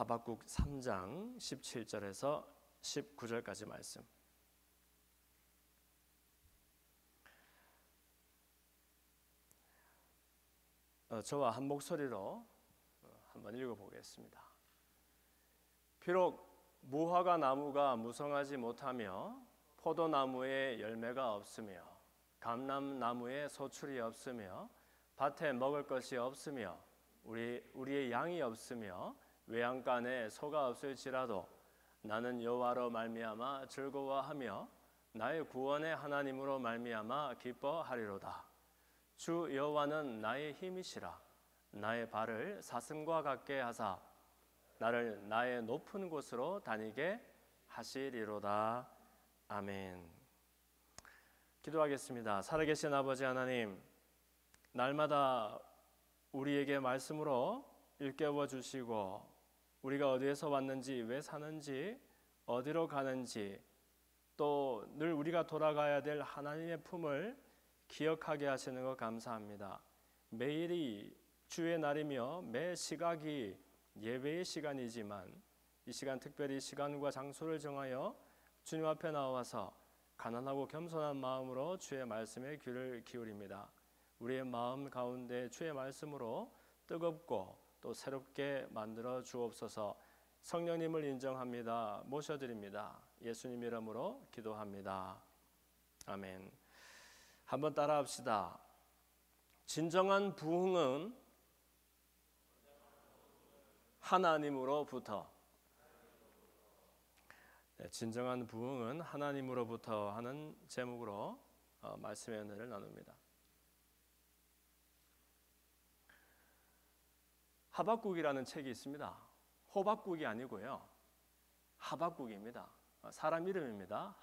하박국 3장 17절에서 19절까지 말씀. 저와 한 목소리로 한번 읽어보겠습니다. 비록 무화과 나무가 무성하지 못하며 포도나무에 열매가 없으며 감람나무에 소출이 없으며 밭에 먹을 것이 없으며 우리의 양이 없으며 외양간에 소가 없을지라도 나는 여호와로 말미암아 즐거워하며 나의 구원의 하나님으로 말미암아 기뻐하리로다. 주 여호와는 나의 힘이시라. 나의 발을 사슴과 같게 하사 나를 나의 높은 곳으로 다니게 하시리로다. 아멘. 기도하겠습니다. 살아계신 아버지 하나님, 날마다 우리에게 말씀으로 일깨워 주시고 우리가 어디에서 왔는지, 왜 사는지, 어디로 가는지, 또 늘 우리가 돌아가야 될 하나님의 품을 기억하게 하시는 것 감사합니다. 매일이 주의 날이며 매 시각이 예배의 시간이지만 이 시간 특별히 시간과 장소를 정하여 주님 앞에 나와서 가난하고 겸손한 마음으로 주의 말씀에 귀를 기울입니다. 우리의 마음 가운데 주의 말씀으로 뜨겁고 또 새롭게 만들어 주옵소서. 성령님을 인정합니다. 모셔드립니다. 예수님 이름으로 기도합니다. 아멘. 한번 따라합시다. 진정한 부흥은 하나님으로부터. 진정한 부흥은 하나님으로부터 하는 제목으로 말씀의 은혜를 나눕니다. 하박국이라는 책이 있습니다. 호박국이 아니고요, 하박국입니다. 사람 이름입니다.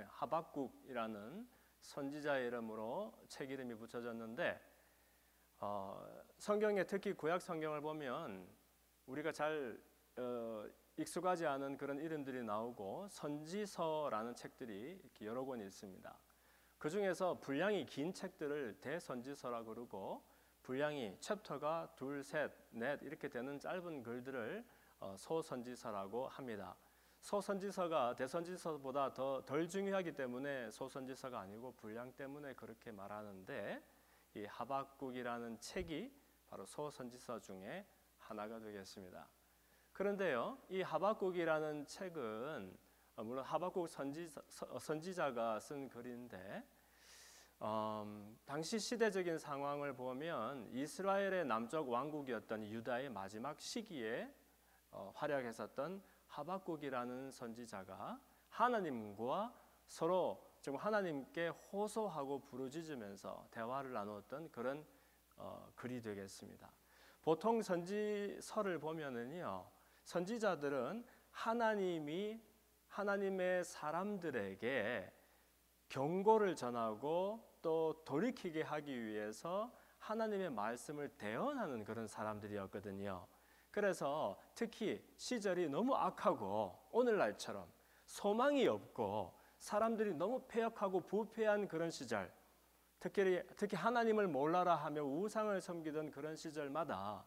하박국이라는 선지자의 이름으로 책 이름이 붙여졌는데, 성경에 특히 구약 성경을 보면 우리가 잘 익숙하지 않은 그런 이름들이 나오고 선지서라는 책들이 이렇게 여러 권 있습니다. 그 중에서 분량이 긴 책들을 대선지서라고 그러고, 분량이 챕터가 2, 3, 4 이렇게 되는 짧은 글들을 소선지서라고 합니다. 소선지서가 대선지서보다 덜 중요하기 때문에 소선지서가 아니고 분량 때문에 그렇게 말하는데, 이 하박국이라는 책이 바로 소선지서 중에 하나가 되겠습니다. 그런데요, 이 하박국이라는 책은 물론 하박국 선지자가 쓴 글인데, 당시 시대적인 상황을 보면 이스라엘의 남쪽 왕국이었던 유다의 마지막 시기에 활약했었던 하박국이라는 선지자가 하나님과 서로 좀 하나님께 호소하고 부르짖으면서 대화를 나누었던 그런 글이 되겠습니다. 보통 선지서를 보면은요, 선지자들은 하나님의 사람들에게 경고를 전하고 또 돌이키게 하기 위해서 하나님의 말씀을 대언하는 그런 사람들이었거든요. 그래서 특히 시절이 너무 악하고 오늘날처럼 소망이 없고 사람들이 너무 패역하고 부패한 그런 시절, 특히 하나님을 몰라라 하며 우상을 섬기던 그런 시절마다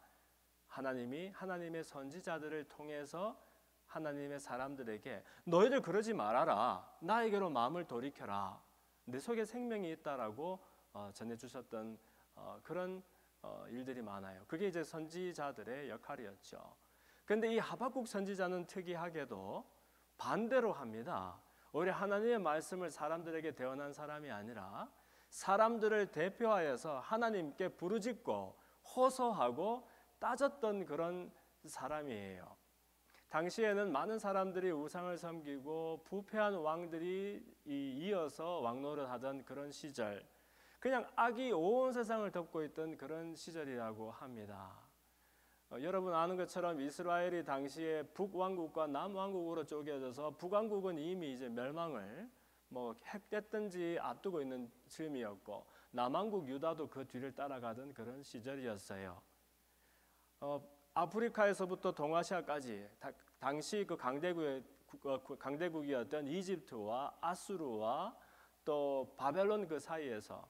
하나님이 하나님의 선지자들을 통해서 하나님의 사람들에게 너희들 그러지 말아라, 나에게로 마음을 돌이켜라, 내 속에 생명이 있다라고 전해주셨던 그런 일들이 많아요. 그게 이제 선지자들의 역할이었죠. 그런데 이 하박국 선지자는 특이하게도 반대로 합니다. 오히려 하나님의 말씀을 사람들에게 대언한 사람이 아니라 사람들을 대표하여서 하나님께 부르짖고 호소하고 따졌던 그런 사람이에요. 당시에는 많은 사람들이 우상을 섬기고 부패한 왕들이 이어서 왕노릇하던 그런 시절, 그냥 악이 온 세상을 덮고 있던 그런 시절이라고 합니다. 여러분 아는 것처럼 이스라엘이 당시에 북왕국과 남왕국으로 쪼개져서 북왕국은 이미 이제 멸망을 했든지 앞두고 있는 즈음이었고, 남왕국 유다도 그 뒤를 따라가던 그런 시절이었어요. 아프리카에서부터 동아시아까지 당시 그 강대국이었던 이집트와 아수르와 또 바벨론 그 사이에서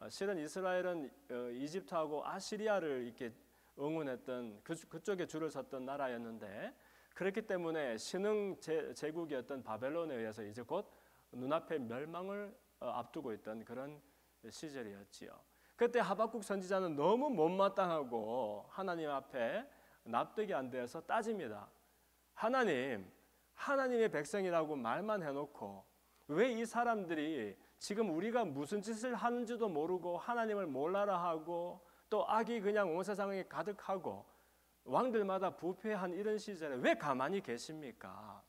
실은 이스라엘은 이집트하고 아시리아를 이렇게 응원했던 그쪽에 줄을 섰던 나라였는데 그렇기 때문에 신흥 제국이었던 바벨론에 의해서 이제 곧 눈앞에 멸망을 앞두고 있던 그런 시절이었지요. 그때 하박국 선지자는 너무 못마땅하고 하나님 앞에 납득이 안 되어서 따집니다. 하나님의 백성이라고 말만 해놓고 왜 이 사람들이 지금 우리가 무슨 짓을 하는지도 모르고 하나님을 몰라라 하고 또 악이 그냥 온 세상에 가득하고 왕들마다 부패한 이런 시절에 왜 가만히 계십니까?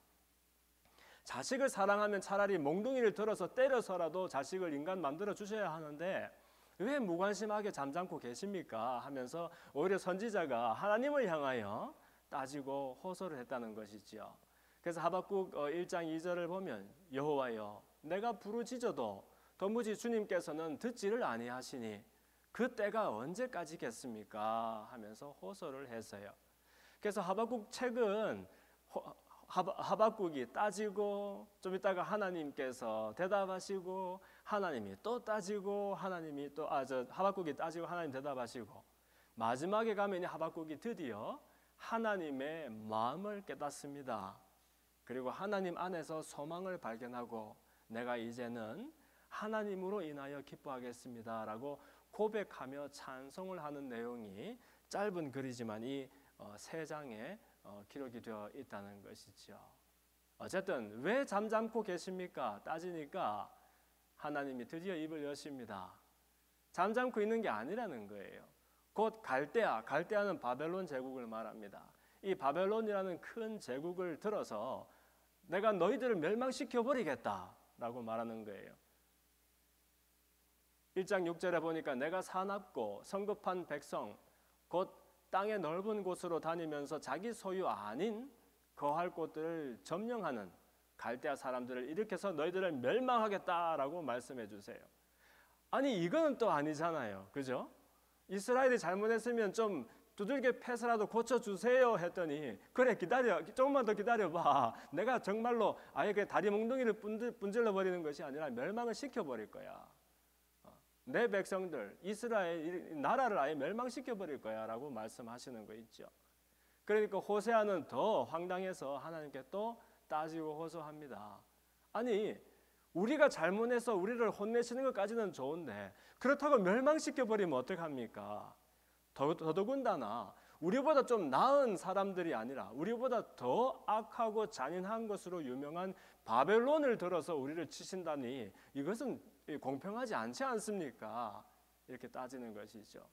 자식을 사랑하면 차라리 몽둥이를 들어서 때려서라도 자식을 인간 만들어 주셔야 하는데 왜 무관심하게 잠잠고 계십니까? 하면서 오히려 선지자가 하나님을 향하여 따지고 호소를 했다는 것이지요. 그래서 하박국 1장 2절을 보면 여호와여 내가 부르짖어도 도무지 주님께서는 듣지를 아니하시니 그 때가 언제까지겠습니까? 하면서 호소를 했어요. 그래서 하박국 책은 하박국이 따지고 좀 있다가 하나님께서 대답하시고 하나님이 또 따지고 하박국이 따지고 하나님 대답하시고 마지막에 가면 하박국이 드디어 하나님의 마음을 깨닫습니다. 그리고 하나님 안에서 소망을 발견하고 내가 이제는 하나님으로 인하여 기뻐하겠습니다 라고 고백하며 찬송을 하는 내용이 짧은 글이지만 이 세 장에 기록이 되어 있다는 것이죠. 어쨌든 왜 잠잠고 계십니까? 따지니까 하나님이 드디어 입을 여십니다. 잠잠고 있는 게 아니라는 거예요. 곧 갈대아는 바벨론 제국을 말합니다. 이 바벨론이라는 큰 제국을 들어서 내가 너희들을 멸망시켜 버리겠다라고 말하는 거예요. 1장 6절에 보니까 내가 사납고 성급한 백성 곧 땅의 넓은 곳으로 다니면서 자기 소유 아닌 거할 곳들을 점령하는 갈대아 사람들을 일으켜서 너희들을 멸망하겠다라고 말씀해 주세요. 아니 이거는 또 아니잖아요. 그죠? 이스라엘이 잘못했으면 좀 두들겨 패서라도 고쳐주세요 했더니 그래 기다려 조금만 더 기다려봐. 내가 정말로 아예 그 다리 몽둥이를 분질러 버리는 것이 아니라 멸망을 시켜버릴 거야. 내 백성들 이스라엘 나라를 아예 멸망시켜 버릴 거야 라고 말씀하시는 거 있죠. 그러니까 호세아는 더 황당해서 하나님께 또 따지고 호소합니다. 아니 우리가 잘못해서 우리를 혼내시는 것까지는 좋은데 그렇다고 멸망시켜 버리면 어떡합니까? 더더군다나 우리보다 좀 나은 사람들이 아니라 우리보다 더 악하고 잔인한 것으로 유명한 바벨론을 들어서 우리를 치신다니 이것은 공평하지 않지 않습니까? 이렇게 따지는 것이죠.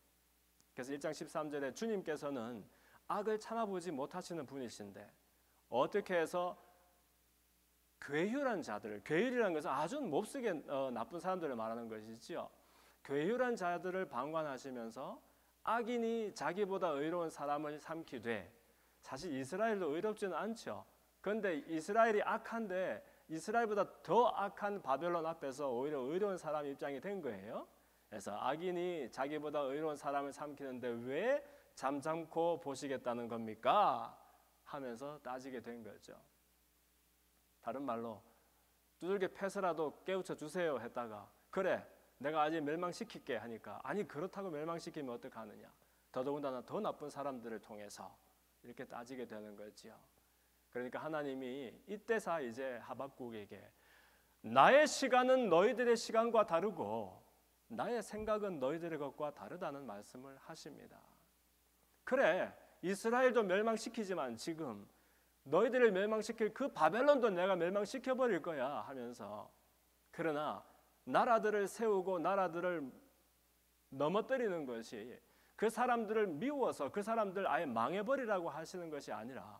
그래서 1장 13절에 주님께서는 악을 참아보지 못하시는 분이신데 어떻게 해서 괴휼한 자들을, 괴휼이라는 것은 아주 몹쓰게 나쁜 사람들을 말하는 것이지요. 괴휼한 자들을 방관하시면서 악인이 자기보다 의로운 사람을 삼키되 사실 이스라엘도 의롭지는 않죠. 그런데 이스라엘이 악한데 이스라엘보다 더 악한 바벨론 앞에서 오히려 의로운 사람 입장이 된 거예요. 그래서 악인이 자기보다 의로운 사람을 삼키는데 왜 잠잠고 보시겠다는 겁니까? 하면서 따지게 된 거죠. 다른 말로 두들겨 패서라도 깨우쳐 주세요 했다가 그래 내가 아직 멸망시킬게 하니까 아니 그렇다고 멸망시키면 어떡하느냐. 더더군다나 더 나쁜 사람들을 통해서 이렇게 따지게 되는 거지요. 그러니까 하나님이 이때사 이제 하박국에게 나의 시간은 너희들의 시간과 다르고 나의 생각은 너희들의 것과 다르다는 말씀을 하십니다. 그래 이스라엘도 멸망시키지만 지금 너희들을 멸망시킬 그 바벨론도 내가 멸망시켜버릴 거야 하면서 그러나 나라들을 세우고 나라들을 넘어뜨리는 것이 그 사람들을 미워서 그 사람들 아예 망해버리라고 하시는 것이 아니라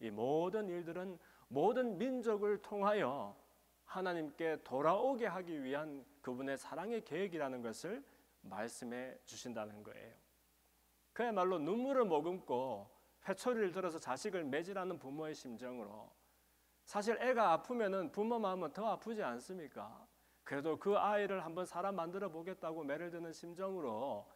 이 모든 일들은 모든 민족을 통하여 하나님께 돌아오게 하기 위한 그분의 사랑의 계획이라는 것을 말씀해 주신다는 거예요. 그야말로 눈물을 머금고 회초리를 들어서 자식을 매질하는 부모의 심정으로 사실 애가 아프면은 부모 마음은 더 아프지 않습니까? 그래도 그 아이를 한번 사람 만들어 보겠다고 매를 드는 심정으로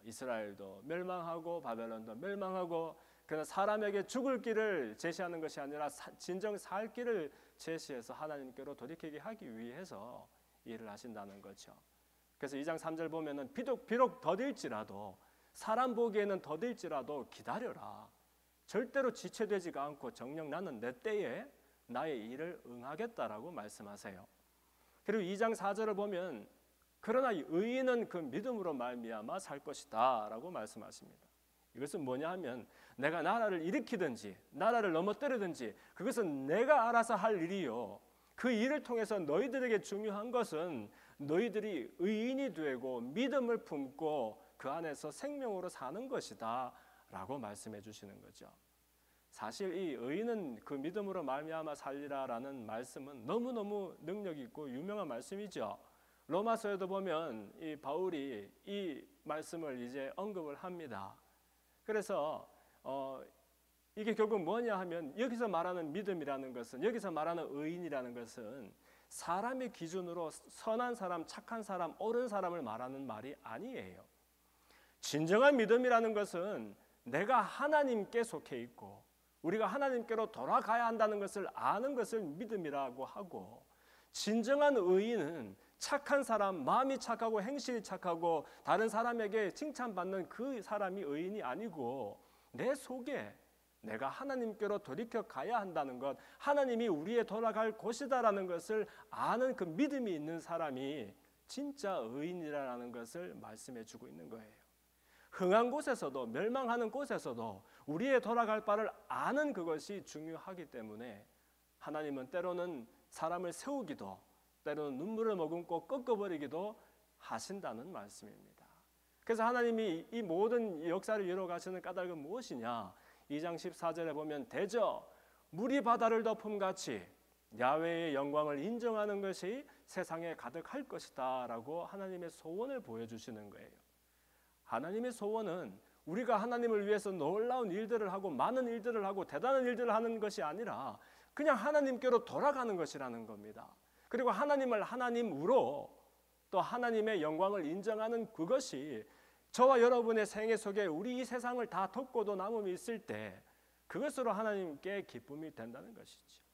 이스라엘도 멸망하고 바벨론도 멸망하고 그러나 사람에게 죽을 길을 제시하는 것이 아니라 진정 살 길을 제시해서 하나님께로 돌이키게 하기 위해서 일을 하신다는 거죠. 그래서 2장 3절 보면은 비록 더딜지라도 사람 보기에는 더딜지라도 기다려라. 절대로 지체되지가 않고 정녕 나는 내 때에 나의 일을 응하겠다라고 말씀하세요. 그리고 2장 4절을 보면 그러나 의인은 그 믿음으로 말미암아 살 것이다 라고 말씀하십니다. 이것은 뭐냐 하면 내가 나라를 일으키든지 나라를 넘어뜨리든지 그것은 내가 알아서 할 일이요. 그 일을 통해서 너희들에게 중요한 것은 너희들이 의인이 되고 믿음을 품고 그 안에서 생명으로 사는 것이다 라고 말씀해 주시는 거죠. 사실 이 의인은 그 믿음으로 말미암아 살리라라는 말씀은 너무너무 능력 있고 유명한 말씀이죠. 로마서에도 보면 이 바울이 이 말씀을 이제 언급을 합니다. 그래서 이게 결국 뭐냐 하면 여기서 말하는 믿음이라는 것은, 여기서 말하는 의인이라는 것은 사람의 기준으로 선한 사람, 착한 사람, 옳은 사람을 말하는 말이 아니에요. 진정한 믿음이라는 것은 내가 하나님께 속해 있고 우리가 하나님께로 돌아가야 한다는 것을 아는 것을 믿음이라고 하고, 진정한 의인은 착한 사람, 마음이 착하고 행실이 착하고 다른 사람에게 칭찬받는 그 사람이 의인이 아니고 내 속에 내가 하나님께로 돌이켜 가야 한다는 것, 하나님이 우리의 돌아갈 곳이다라는 것을 아는 그 믿음이 있는 사람이 진짜 의인이라는 것을 말씀해 주고 있는 거예요. 흥한 곳에서도 멸망하는 곳에서도 우리의 돌아갈 바를 아는 그것이 중요하기 때문에 하나님은 때로는 사람을 세우기도 때로는 눈물을 머금고 꺾어버리기도 하신다는 말씀입니다. 그래서 하나님이 이 모든 역사를 이루어가시는 까닭은 무엇이냐? 2장 14절에 보면 대저 물이 바다를 덮음같이 야훼의 영광을 인정하는 것이 세상에 가득할 것이다 라고 하나님의 소원을 보여주시는 거예요. 하나님의 소원은 우리가 하나님을 위해서 놀라운 일들을 하고 많은 일들을 하고 대단한 일들을 하는 것이 아니라 그냥 하나님께로 돌아가는 것이라는 겁니다. 그리고 하나님을 하나님으로 또 하나님의 영광을 인정하는 그것이 저와 여러분의 생애 속에 우리 이 세상을 다 덮고도 남음이 있을 때 그것으로 하나님께 기쁨이 된다는 것이죠.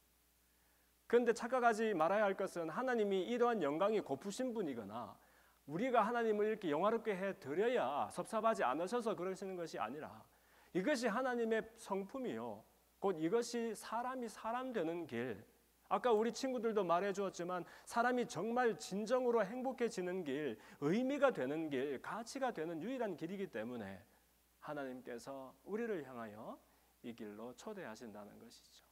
그런데 착각하지 말아야 할 것은 하나님이 이러한 영광이 고프신 분이거나 우리가 하나님을 이렇게 영화롭게 해드려야 섭섭하지 않으셔서 그러시는 것이 아니라 이것이 하나님의 성품이요, 곧 이것이 사람이 사람 되는 길, 아까 우리 친구들도 말해 주었지만 사람이 정말 진정으로 행복해지는 길, 의미가 되는 길, 가치가 되는 유일한 길이기 때문에 하나님께서 우리를 향하여 이 길로 초대하신다는 것이죠.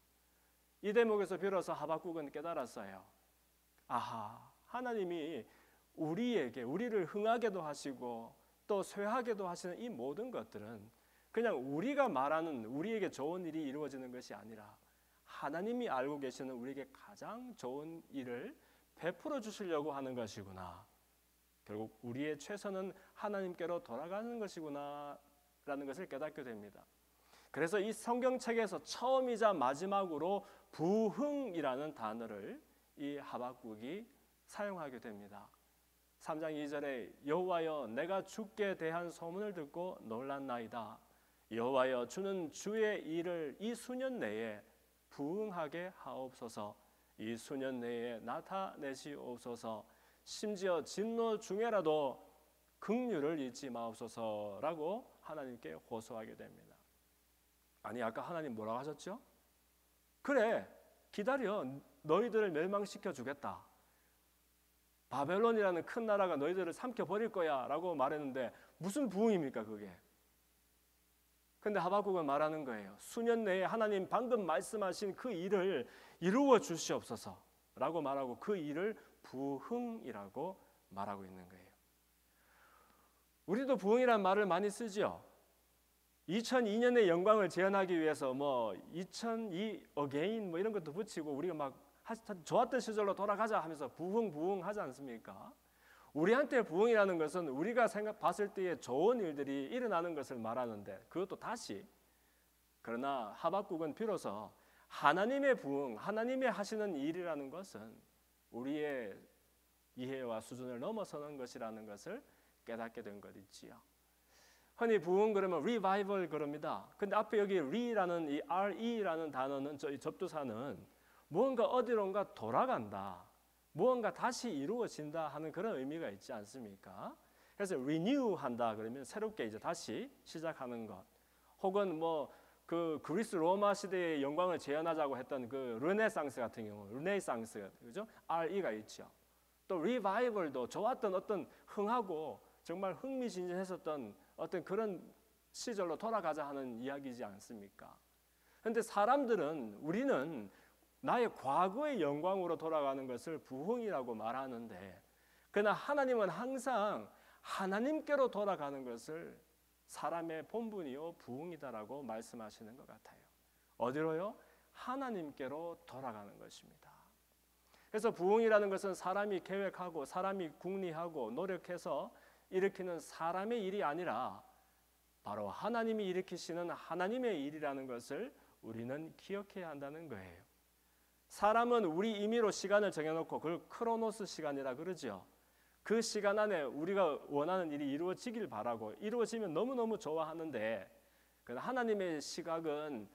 이 대목에서 비로소 하박국은 깨달았어요. 아하, 하나님이 우리를 흥하게도 하시고 또 쇠하게도 하시는 이 모든 것들은 그냥 우리가 말하는 우리에게 좋은 일이 이루어지는 것이 아니라 하나님이 알고 계시는 우리에게 가장 좋은 일을 베풀어 주시려고 하는 것이구나. 결국 우리의 최선은 하나님께로 돌아가는 것이구나 라는 것을 깨닫게 됩니다. 그래서 이 성경책에서 처음이자 마지막으로 부흥이라는 단어를 이 하박국이 사용하게 됩니다. 3장 2절에 여호와여 내가 주께 대한 소문을 듣고 놀랐나이다. 여호와여 주는 주의 일을 이 수년 내에 부응하게 하옵소서. 이 수년 내에 나타내시옵소서. 심지어 진노 중에라도 긍휼을 잊지 마옵소서라고 하나님께 호소하게 됩니다. 아니 아까 하나님 뭐라고 하셨죠? 그래 기다려, 너희들을 멸망시켜 주겠다. 바벨론이라는 큰 나라가 너희들을 삼켜버릴 거야 라고 말했는데 무슨 부흥입니까 그게? 근데 하박국은 말하는 거예요. 수년 내에 하나님 방금 말씀하신 그 일을 이루어 주시옵소서 라고 말하고 그 일을 부흥이라고 말하고 있는 거예요. 우리도 부흥이라는 말을 많이 쓰죠. 2002년의 영광을 재현하기 위해서 2002 again 이런 것도 붙이고 우리가 막 좋았던 시절로 돌아가자 하면서 부흥 하지 않습니까? 우리한테 부흥이라는 것은 우리가 봤을 때에 좋은 일들이 일어나는 것을 말하는데 그것도 다시, 그러나 하박국은 비로소 하나님의 부흥, 하나님이 하시는 일이라는 것은 우리의 이해와 수준을 넘어서는 것이라는 것을 깨닫게 된 것 있지요. 흔히 부흥 그러면 revival 그럽니다. 근데 앞에 여기 re라는 이 re라는 단어는 이 접두사는 무언가 어디론가 돌아간다, 무언가 다시 이루어진다 하는 그런 의미가 있지 않습니까? 그래서 renew한다 그러면 새롭게 이제 다시 시작하는 것. 혹은 뭐 그 그리스 로마 시대의 영광을 재현하자고 했던 그 르네상스 같은 경우, 르네상스, 그죠? RE가 있죠. 또 리바이벌도 좋았던 어떤 흥하고 정말 흥미진진했었던 어떤 그런 시절로 돌아가자 하는 이야기지 않습니까? 그런데 우리는 나의 과거의 영광으로 돌아가는 것을 부흥이라고 말하는데, 그러나 하나님은 항상 하나님께로 돌아가는 것을 사람의 본분이요 부흥이다라고 말씀하시는 것 같아요. 어디로요? 하나님께로 돌아가는 것입니다. 그래서 부흥이라는 것은 사람이 계획하고 사람이 궁리하고 노력해서 일으키는 사람의 일이 아니라 바로 하나님이 일으키시는 하나님의 일이라는 것을 우리는 기억해야 한다는 거예요. 사람은 우리 임의로 시간을 정해놓고 그걸 크로노스 시간이라 그러죠. 그 시간 안에 우리가 원하는 일이 이루어지길 바라고 이루어지면 너무너무 좋아하는데, 하나님의 시각은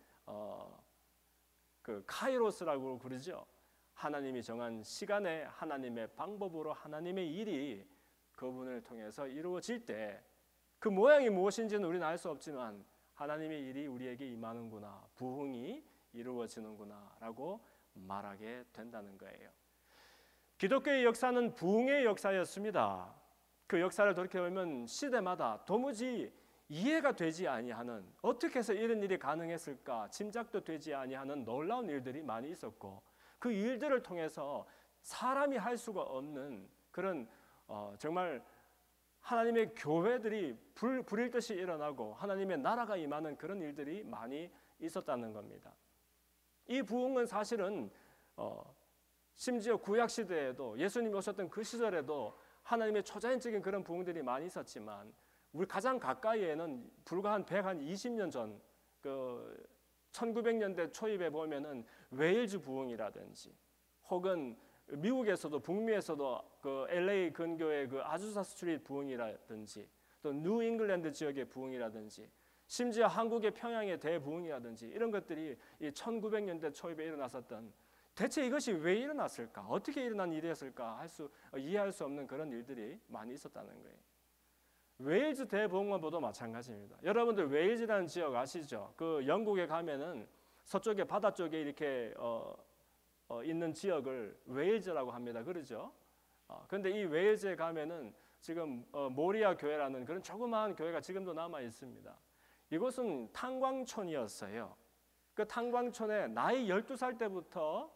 그 카이로스라고 그러죠. 하나님이 정한 시간에 하나님의 방법으로 하나님의 일이 그분을 통해서 이루어질 때 그 모양이 무엇인지는 우리는 알 수 없지만 하나님의 일이 우리에게 임하는구나, 부흥이 이루어지는구나 라고 말하게 된다는 거예요. 기독교의 역사는 부흥의 역사였습니다. 그 역사를 돌이켜보면 시대마다 도무지 이해가 되지 아니하는, 어떻게 해서 이런 일이 가능했을까 짐작도 되지 아니하는 놀라운 일들이 많이 있었고, 그 일들을 통해서 사람이 할 수가 없는 그런 정말 하나님의 교회들이 불일 듯이 일어나고 하나님의 나라가 임하는 그런 일들이 많이 있었다는 겁니다. 이 부흥은 사실은 심지어 구약 시대에도 예수님이 오셨던 그 시절에도 하나님의 초자연적인 그런 부흥들이 많이 있었지만, 우리 가장 가까이에는 불과 한 120년 전 그 1900년대 초입에 보면은 웨일즈 부흥이라든지, 혹은 미국에서도 북미에서도 그 LA 근교의 그 아주사 스트리트 부흥이라든지, 또 뉴 잉글랜드 지역의 부흥이라든지, 심지어 한국의 평양의 대부흥이라든지 이런 것들이 이 1900년대 초입에 일어났었던, 대체 이것이 왜 일어났을까? 어떻게 일어난 일이었을까? 이해할 수 없는 그런 일들이 많이 있었다는 거예요. 웨일즈 대부흥원보도 마찬가지입니다. 여러분들 웨일즈라는 지역 아시죠? 그 영국에 가면은 서쪽에 바다 쪽에 이렇게 있는 지역을 웨일즈라고 합니다. 그러죠? 그런데 이 웨일즈에 가면은 지금 모리아 교회라는 그런 조그마한 교회가 지금도 남아 있습니다. 이곳은 탄광촌이었어요. 그 탄광촌에 나이 12살 때부터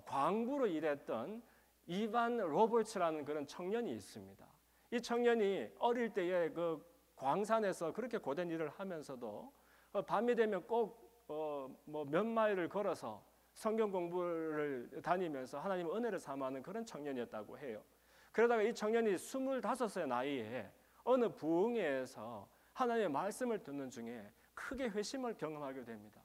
광부로 일했던 이반 로버츠라는 그런 청년이 있습니다. 이 청년이 어릴 때에 그 광산에서 그렇게 고된 일을 하면서도 밤이 되면 꼭 뭐 몇 마일을 걸어서 성경 공부를 다니면서 하나님의 은혜를 삼아하는 그런 청년이었다고 해요. 그러다가 이 청년이 25세 나이에 어느 부흥회에서 하나님의 말씀을 듣는 중에 크게 회심을 경험하게 됩니다.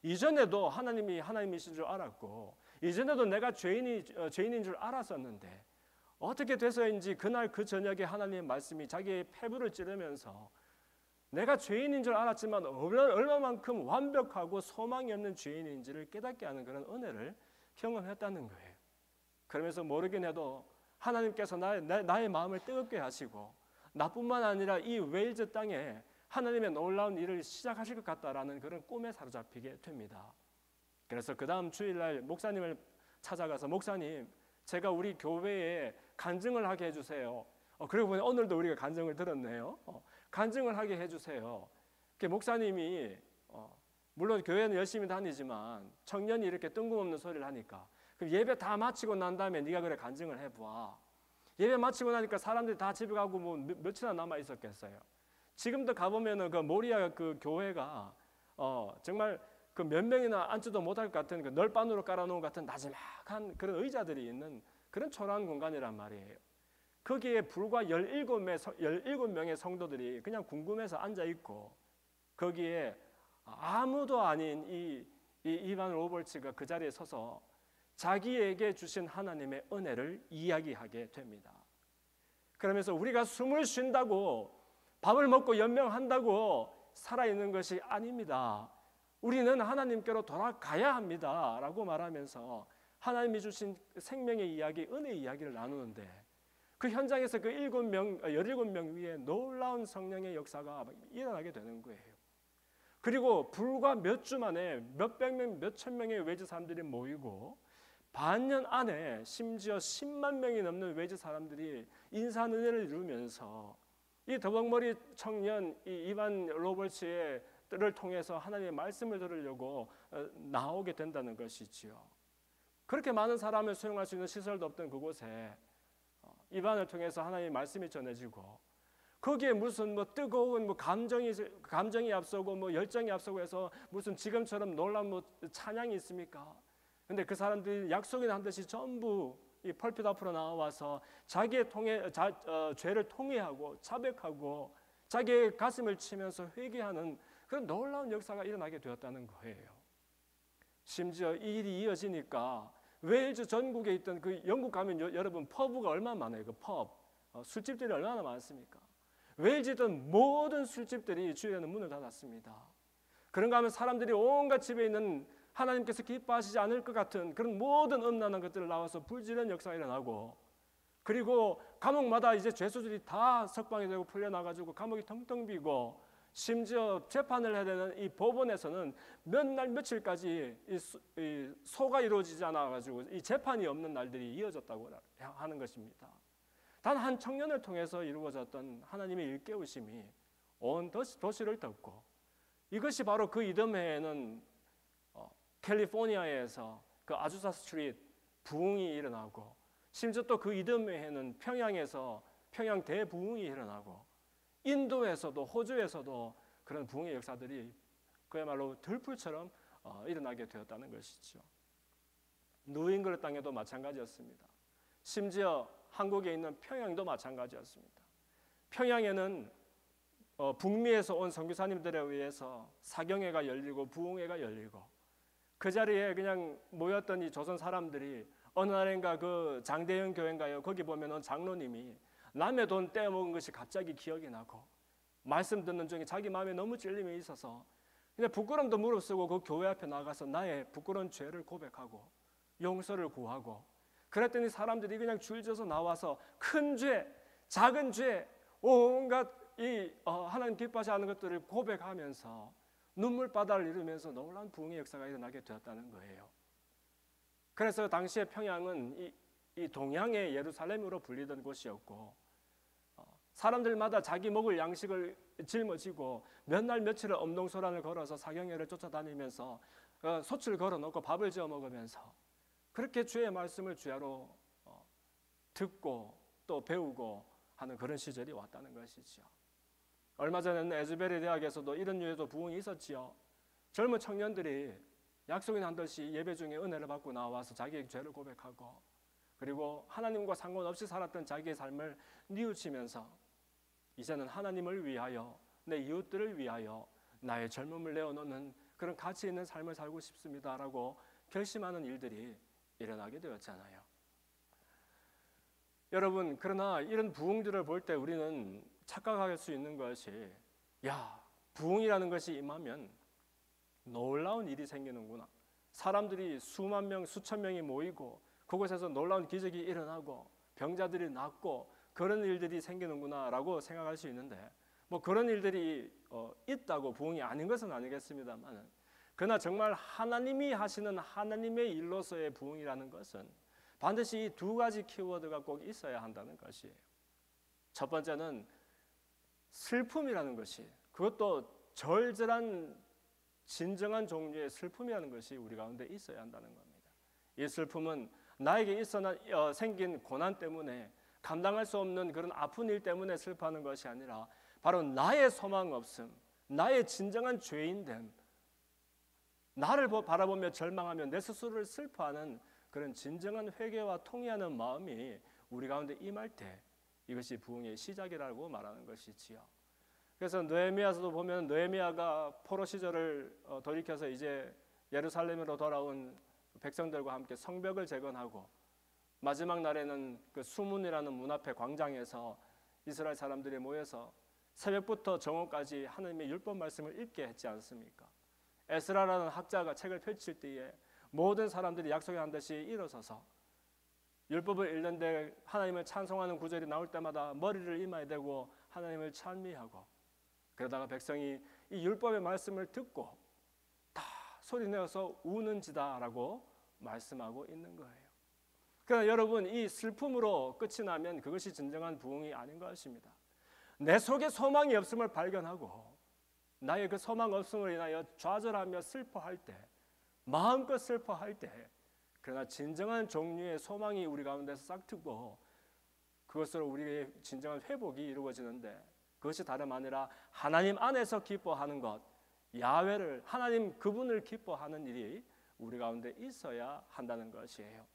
이전에도 하나님이 하나님이신 줄 알았고, 이전에도 내가 죄인인 줄 알았었는데, 어떻게 돼서인지 그날 그 저녁에 하나님의 말씀이 자기의 폐부를 찌르면서 내가 죄인인 줄 알았지만 얼마만큼 완벽하고 소망이 없는 죄인인지를 깨닫게 하는 그런 은혜를 경험했다는 거예요. 그러면서 모르긴 해도 하나님께서 나의 마음을 뜨겁게 하시고, 나뿐만 아니라 이 웨일즈 땅에 하나님의 놀라운 일을 시작하실 것 같다라는 그런 꿈에 사로잡히게 됩니다. 그래서 그 다음 주일날 목사님을 찾아가서, 목사님, 제가 우리 교회에 간증을 하게 해주세요. 그러고 보니 오늘도 우리가 간증을 들었네요. 간증을 하게 해주세요. 목사님이 물론 교회는 열심히 다니지만 청년이 이렇게 뜬금없는 소리를 하니까, 그럼 예배 다 마치고 난 다음에 네가 그래 간증을 해봐. 예배 마치고 나니까 사람들이 다 집에 가고 뭐 며칠이나 남아 있었겠어요. 지금도 가보면은 그 모리아 그 교회가 정말 그 몇 명이나 앉지도 못할 것 같은 그 널빤으로 깔아놓은 것 같은 나지막한 그런 의자들이 있는 그런 초라한 공간이란 말이에요. 거기에 불과 17명의 성도들이 그냥 궁금해서 앉아있고, 거기에 아무도 아닌 이 이반 로버츠가 그 자리에 서서 자기에게 주신 하나님의 은혜를 이야기하게 됩니다. 그러면서 우리가 숨을 쉰다고, 밥을 먹고 연명한다고 살아있는 것이 아닙니다. 우리는 하나님께로 돌아가야 합니다 라고 말하면서 하나님이 주신 생명의 이야기, 은혜의 이야기를 나누는데, 그 현장에서 그 17명 위에 놀라운 성령의 역사가 일어나게 되는 거예요. 그리고 불과 몇 주 만에 몇백 명, 몇천 명의 외지 사람들이 모이고 반년 안에 심지어 10만 명이 넘는 외지 사람들이 인산 은혜를 이루면서 이 더벅머리 청년 이 이반 로버츠를 통해서 하나님의 말씀을 들으려고 나오게 된다는 것이지요. 그렇게 많은 사람을 수용할 수 있는 시설도 없던 그곳에 이반을 통해서 하나님의 말씀이 전해지고 거기에 무슨 뭐 뜨거운 뭐 감정이 앞서고 뭐 열정이 앞서고 해서 무슨 지금처럼 놀라운 뭐 찬양이 있습니까? 근데 그 사람들이 약속이나 한 듯이 전부 이 펄핏 앞으로 나와서 자기의 죄를 통회하고 자백하고 자기의 가슴을 치면서 회개하는 그런 놀라운 역사가 일어나게 되었다는 거예요. 심지어 이 일이 이어지니까 웨일즈 전국에 있던 그 영국 가면 여러분 퍼브가 얼마나 많아요. 그 펍 술집들이 얼마나 많습니까? 웨일즈에 있던 모든 술집들이 주일에는 문을 닫았습니다. 그런가 하면 사람들이 온갖 집에 있는 하나님께서 기뻐하시지 않을 것 같은 그런 모든 음란한 것들을 나와서 불지른 역사가 일어나고, 그리고 감옥마다 이제 죄수들이 다 석방이 되고 풀려나가지고 감옥이 텅텅 비고, 심지어 재판을 해야 되는 이 법원에서는 몇 날 며칠까지 이 소가 이루어지지 않아가지고 이 재판이 없는 날들이 이어졌다고 하는 것입니다. 단 한 청년을 통해서 이루어졌던 하나님의 일깨우심이 온 도시를 덮고, 이것이 바로 그 이듬해에는 캘리포니아에서 그 아주사 스트리트 부흥이 일어나고, 심지어 또 그 이듬해에는 평양에서 평양 대부흥이 일어나고, 인도에서도 호주에서도 그런 부흥의 역사들이 그야말로 들불처럼 일어나게 되었다는 것이죠. 뉴잉글랜드 땅에도 마찬가지였습니다. 심지어 한국에 있는 평양도 마찬가지였습니다. 평양에는 북미에서 온 선교사님들에 의해서 사경회가 열리고 부흥회가 열리고, 그 자리에 그냥 모였던 이 조선 사람들이 어느 날인가 그 장대영 교회인가요? 거기 보면은 장로님이 남의 돈 떼어먹은 것이 갑자기 기억이 나고, 말씀 듣는 중에 자기 마음에 너무 찔림이 있어서 그냥 부끄럼도 무릅쓰고 그 교회 앞에 나가서 나의 부끄러운 죄를 고백하고 용서를 구하고, 그랬더니 사람들이 그냥 줄져서 나와서 큰 죄, 작은 죄, 온갖 하나님 기뻐하지 않는 것들을 고백하면서 눈물바다를 이루면서 놀라운 부흥의 역사가 일어나게 되었다는 거예요. 그래서 당시에 평양은 이 동양의 예루살렘으로 불리던 곳이었고, 사람들마다 자기 먹을 양식을 짊어지고 몇 날 며칠을 엄동소란을 걸어서 사경회를 쫓아다니면서 솥을 걸어놓고 밥을 지어 먹으면서 그렇게 주의 말씀을 주야로 듣고 또 배우고 하는 그런 시절이 왔다는 것이죠. 얼마 전에는 에즈베리 대학에서도 이런 류에도 부흥이 있었지요. 젊은 청년들이 약속인 한 듯이 예배 중에 은혜를 받고 나와서 자기의 죄를 고백하고, 그리고 하나님과 상관없이 살았던 자기의 삶을 뉘우치면서 이제는 하나님을 위하여, 내 이웃들을 위하여 나의 젊음을 내어놓는 그런 가치 있는 삶을 살고 싶습니다라고 결심하는 일들이 일어나게 되었잖아요. 여러분, 그러나 이런 부흥들을 볼 때 우리는 착각할 수 있는 것이, 부흥이라는 것이 임하면 놀라운 일이 생기는구나. 사람들이 수만 명, 수천 명이 모이고 그곳에서 놀라운 기적이 일어나고 병자들이 낫고 그런 일들이 생기는구나 라고 생각할 수 있는데, 뭐 그런 일들이 있다고 부흥이 아닌 것은 아니겠습니다만, 그러나 정말 하나님이 하시는 하나님의 일로서의 부흥이라는 것은 반드시 이 두 가지 키워드가 꼭 있어야 한다는 것이에요. 첫 번째는 슬픔이라는 것이, 그것도 절절한 진정한 종류의 슬픔이라는 것이 우리 가운데 있어야 한다는 겁니다. 이 슬픔은 나에게 생긴 고난 때문에 감당할 수 없는 그런 아픈 일 때문에 슬퍼하는 것이 아니라 바로 나의 소망 없음, 나의 진정한 죄인됨, 나를 바라보며 절망하며 내 스스로를 슬퍼하는 그런 진정한 회개와 통회하는 마음이 우리 가운데 임할 때 이것이 부흥의 시작이라고 말하는 것이지요. 그래서 느헤미야서도 보면 느헤미야가 포로 시절을 돌이켜서 이제 예루살렘으로 돌아온 백성들과 함께 성벽을 재건하고, 마지막 날에는 그 수문이라는 문 앞에 광장에서 이스라엘 사람들이 모여서 새벽부터 정오까지 하나님의 율법 말씀을 읽게 했지 않습니까? 에스라라는 학자가 책을 펼칠 때에 모든 사람들이 약속한 듯이 일어서서 율법을 읽는데 하나님을 찬송하는 구절이 나올 때마다 머리를 이마에 대고 하나님을 찬미하고, 그러다가 백성이 이 율법의 말씀을 듣고 다 소리내어서 우는지다라고 말씀하고 있는 거예요. 그러나 여러분, 이 슬픔으로 끝이 나면 그것이 진정한 부흥이 아닌 것입니다. 내 속에 소망이 없음을 발견하고 나의 그 소망 없음을 인하여 좌절하며 슬퍼할 때, 마음껏 슬퍼할 때, 그러나 진정한 종류의 소망이 우리 가운데서 싹트고 그것으로 우리의 진정한 회복이 이루어지는데, 그것이 다름 아니라 하나님 안에서 기뻐하는 것, 야훼를, 하나님 그분을 기뻐하는 일이 우리 가운데 있어야 한다는 것이에요.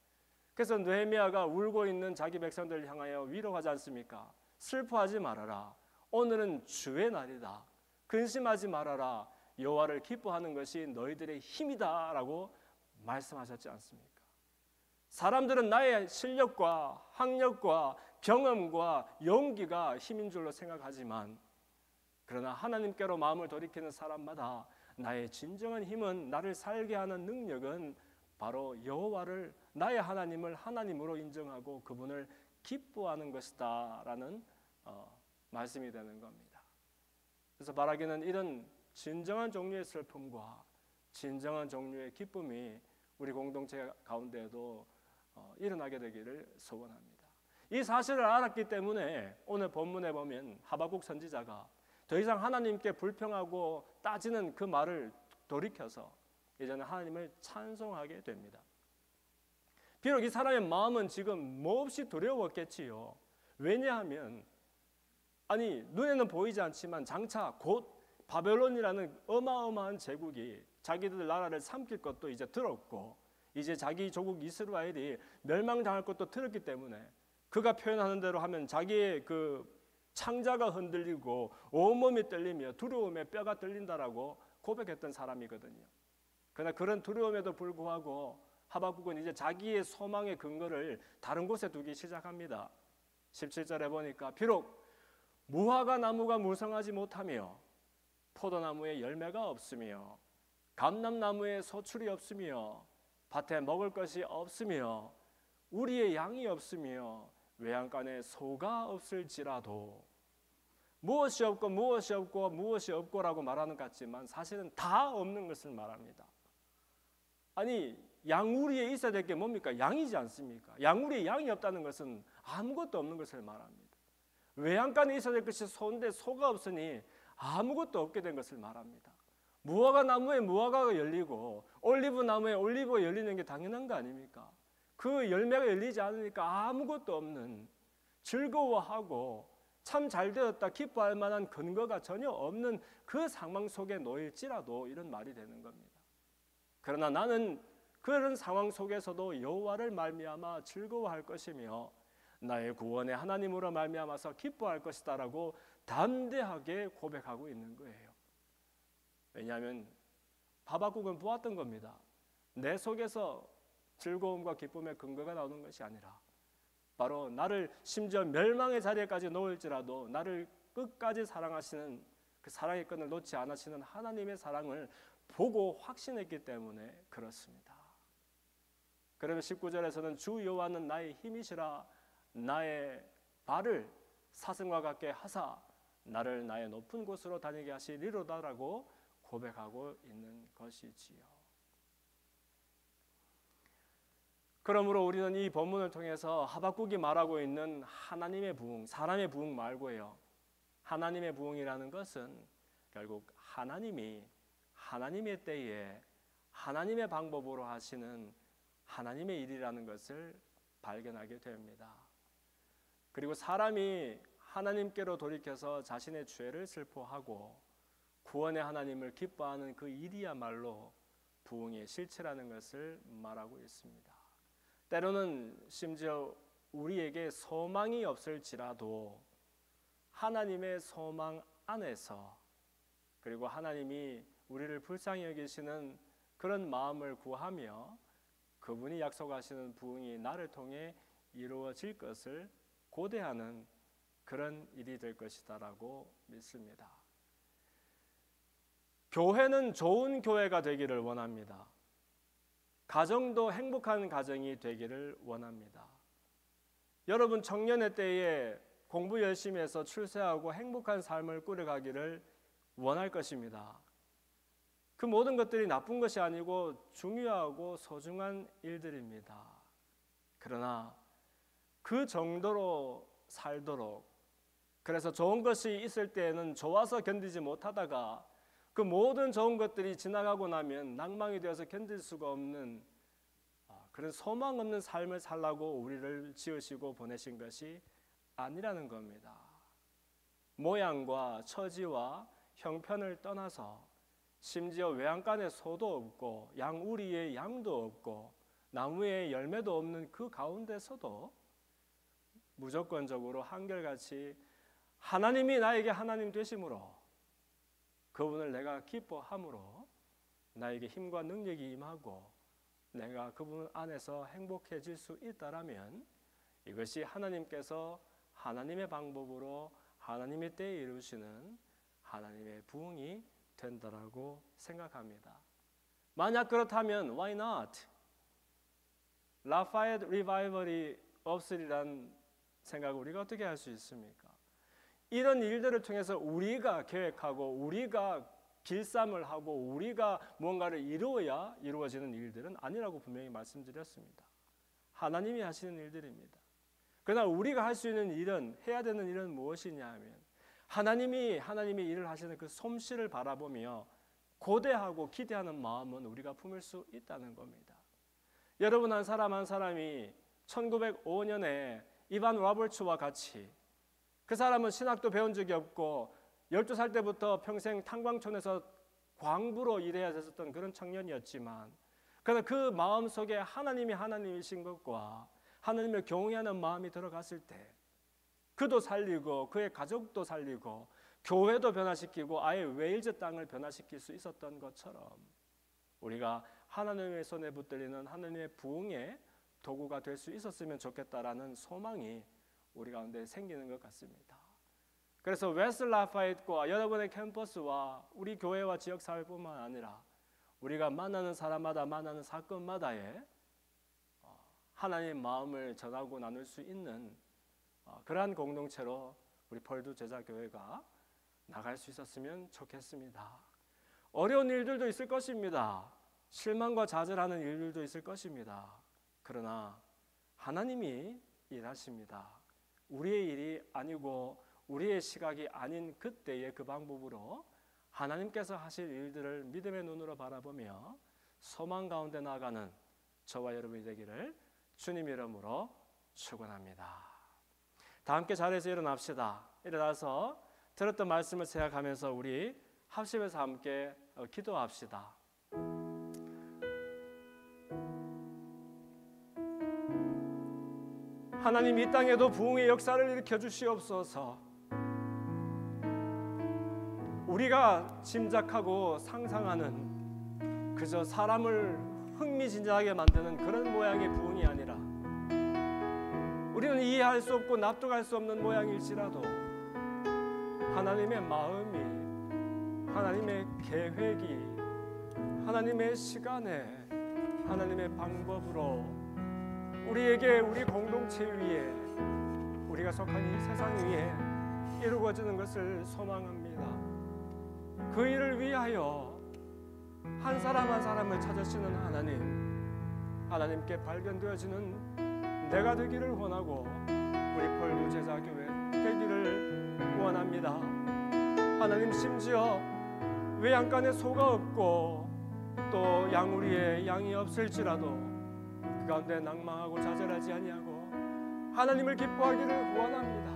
그래서 느헤미야가 울고 있는 자기 백성들을 향하여 위로하지 않습니까? 슬퍼하지 말아라. 오늘은 주의 날이다. 근심하지 말아라. 여호와를 기뻐하는 것이 너희들의 힘이다라고 말씀하셨지 않습니까? 사람들은 나의 실력과 학력과 경험과 용기가 힘인 줄로 생각하지만, 그러나 하나님께로 마음을 돌이키는 사람마다 나의 진정한 힘은, 나를 살게 하는 능력은 바로 여호와를, 나의 하나님을 하나님으로 인정하고 그분을 기뻐하는 것이다 라는 말씀이 되는 겁니다. 그래서 바라기는 이런 진정한 종류의 슬픔과 진정한 종류의 기쁨이 우리 공동체 가운데에도 일어나게 되기를 소원합니다. 이 사실을 알았기 때문에 오늘 본문에 보면 하박국 선지자가 더 이상 하나님께 불평하고 따지는 그 말을 돌이켜서 이제는 하나님을 찬송하게 됩니다. 비록 이 사람의 마음은 지금 몹시 두려웠겠지요. 왜냐하면 눈에는 보이지 않지만 장차 곧 바벨론이라는 어마어마한 제국이 자기들 나라를 삼킬 것도 이제 들었고, 이제 자기 조국 이스라엘이 멸망당할 것도 들었기 때문에 그가 표현하는 대로 하면 자기의 그 창자가 흔들리고 온몸이 떨리며 두려움에 뼈가 떨린다라고 고백했던 사람이거든요. 그러나 그런 두려움에도 불구하고 하박국은 이제 자기의 소망의 근거를 다른 곳에 두기 시작합니다. 17절에 보니까 비록 무화과 나무가 무성하지 못하며 포도나무에 열매가 없으며 감람나무에 소출이 없으며 밭에 먹을 것이 없으며 우리의 양이 없으며 외양간에 소가 없을지라도, 무엇이 없고 무엇이 없고 무엇이 없고라고 말하는 것 같지만 사실은 다 없는 것을 말합니다. 양우리에 있어야 될 게 뭡니까? 양이지 않습니까? 양우리에 양이 없다는 것은 아무것도 없는 것을 말합니다. 외양간에 있어야 될 것이 소인데 소가 없으니 아무것도 없게 된 것을 말합니다. 무화과 나무에 무화과가 열리고 올리브 나무에 올리브가 열리는 게 당연한 거 아닙니까? 그 열매가 열리지 않으니까 아무것도 없는, 즐거워하고 참 잘되었다 기뻐할 만한 근거가 전혀 없는 그 상황 속에 놓일지라도 이런 말이 되는 겁니다. 그러나 나는 그런 상황 속에서도 여호와를 말미암아 즐거워할 것이며 나의 구원의 하나님으로 말미암아서 기뻐할 것이다라고 담대하게 고백하고 있는 거예요. 왜냐하면 하박국은 보았던 겁니다. 내 속에서 즐거움과 기쁨의 근거가 나오는 것이 아니라 바로 나를 심지어 멸망의 자리에까지 놓을지라도 나를 끝까지 사랑하시는, 그 사랑의 끈을 놓지 않으시는 하나님의 사랑을 보고 확신했기 때문에 그렇습니다. 그러면 19절에서는 주 여호와는 나의 힘이시라, 나의 발을 사슴과 같게 하사 나를 나의 높은 곳으로 다니게 하시리로다라고 고백하고 있는 것이지요. 그러므로 우리는 이 본문을 통해서 하박국이 말하고 있는 하나님의 부흥, 사람의 부흥 말고요, 하나님의 부흥이라는 것은 결국 하나님이 하나님의 때에 하나님의 방법으로 하시는 하나님의 일이라는 것을 발견하게 됩니다. 그리고 사람이 하나님께로 돌이켜서 자신의 죄를 슬퍼하고 구원의 하나님을 기뻐하는 그 일이야말로 부흥의 실체라는 것을 말하고 있습니다. 때로는 심지어 우리에게 소망이 없을지라도 하나님의 소망 안에서, 그리고 하나님이 우리를 불쌍히 여기시는 그런 마음을 구하며 그분이 약속하시는 부흥이 나를 통해 이루어질 것을 고대하는 그런 일이 될 것이다라고 믿습니다. 교회는 좋은 교회가 되기를 원합니다. 가정도 행복한 가정이 되기를 원합니다. 여러분 청년의 때에 공부 열심히 해서 출세하고 행복한 삶을 꾸려가기를 원할 것입니다. 그 모든 것들이 나쁜 것이 아니고 중요하고 소중한 일들입니다. 그러나 그 정도로 살도록, 그래서 좋은 것이 있을 때에는 좋아서 견디지 못하다가 그 모든 좋은 것들이 지나가고 나면 낭망이 되어서 견딜 수가 없는 그런 소망 없는 삶을 살라고 우리를 지으시고 보내신 것이 아니라는 겁니다. 모양과 처지와 형편을 떠나서 심지어 외양간에 소도 없고 양우리에 양도 없고 나무에 열매도 없는 그 가운데서도 무조건적으로 한결같이 하나님이 나에게 하나님 되심으로, 그분을 내가 기뻐함으로 나에게 힘과 능력이 임하고 내가 그분 안에서 행복해질 수 있다라면 이것이 하나님께서 하나님의 방법으로 하나님의 때에 이루시는 하나님의 부흥이 된다라고 생각합니다. 만약 그렇다면 why not? 라파에트 리바이벌이 없으리란 생각을 우리가 어떻게 할 수 있습니까? 이런 일들을 통해서 우리가 계획하고 우리가 길쌈을 하고 우리가 뭔가를 이루어야 이루어지는 일들은 아니라고 분명히 말씀드렸습니다. 하나님이 하시는 일들입니다. 그러나 우리가 할 수 있는 일은, 해야 되는 일은 무엇이냐 하면 하나님이 일을 하시는 그 솜씨를 바라보며 고대하고 기대하는 마음은 우리가 품을 수 있다는 겁니다. 여러분 한 사람 한 사람이 1905년에 이반 로버츠와 같이, 그 사람은 신학도 배운 적이 없고 12살 때부터 평생 탄광촌에서 광부로 일해야 됐었던 그런 청년이었지만, 그러나 그 마음 속에 하나님이 하나님이신 것과 하나님을 경외하는 마음이 들어갔을 때 그도 살리고 그의 가족도 살리고 교회도 변화시키고 아예 웨일즈 땅을 변화시킬 수 있었던 것처럼 우리가 하나님의 손에 붙들리는 하나님의 부흥의 도구가 될 수 있었으면 좋겠다라는 소망이 우리 가운데 생기는 것 같습니다. 그래서 웨스트 라파에트과 여러분의 캠퍼스와 우리 교회와 지역사회뿐만 아니라 우리가 만나는 사람마다 만나는 사건마다에 하나님의 마음을 전하고 나눌 수 있는 그러한 공동체로 우리 펄두 제자교회가 나갈 수 있었으면 좋겠습니다. 어려운 일들도 있을 것입니다. 실망과 좌절하는 일들도 있을 것입니다. 그러나 하나님이 일하십니다. 우리의 일이 아니고 우리의 시각이 아닌 그때의 그 방법으로 하나님께서 하실 일들을 믿음의 눈으로 바라보며 소망 가운데 나아가는 저와 여러분이 되기를 주님 이름으로 축원합니다. 다 함께 자리에서 일어납시다. 일어나서 들었던 말씀을 생각하면서 우리 합심해서 함께 기도합시다. 하나님, 이 땅에도 부흥의 역사를 일으켜 주시옵소서. 우리가 짐작하고 상상하는 그저 사람을 흥미진진하게 만드는 그런 모양의 부흥이 아니라, 우리는 이해할 수 없고 납득할 수 없는 모양일지라도 하나님의 마음이, 하나님의 계획이, 하나님의 시간에, 하나님의 방법으로 우리에게, 우리 공동체 위에, 우리가 속한 이 세상 위에 이루어지는 것을 소망합니다. 그 일을 위하여 한 사람 한 사람을 찾으시는 하나님께 발견되어지는 내가 되기를 원하고 우리 펄두 제자교회 되기를 원합니다. 하나님, 심지어 외양간에 소가 없고 또 양우리에 양이 없을지라도 그 가운데 낭망하고 좌절하지 아니하고 하나님을 기뻐하기를 원합니다.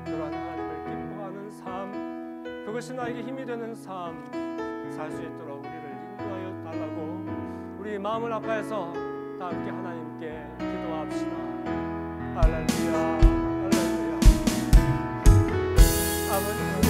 그러한 하나님을 기뻐하는 삶, 그것이 나에게 힘이 되는 삶 살 수 있도록 우리를 인도하여 달라고 우리 마음을 아파해서 다 함께 하나님께 기도합시다. 할렐루야, 할렐루야. 아버지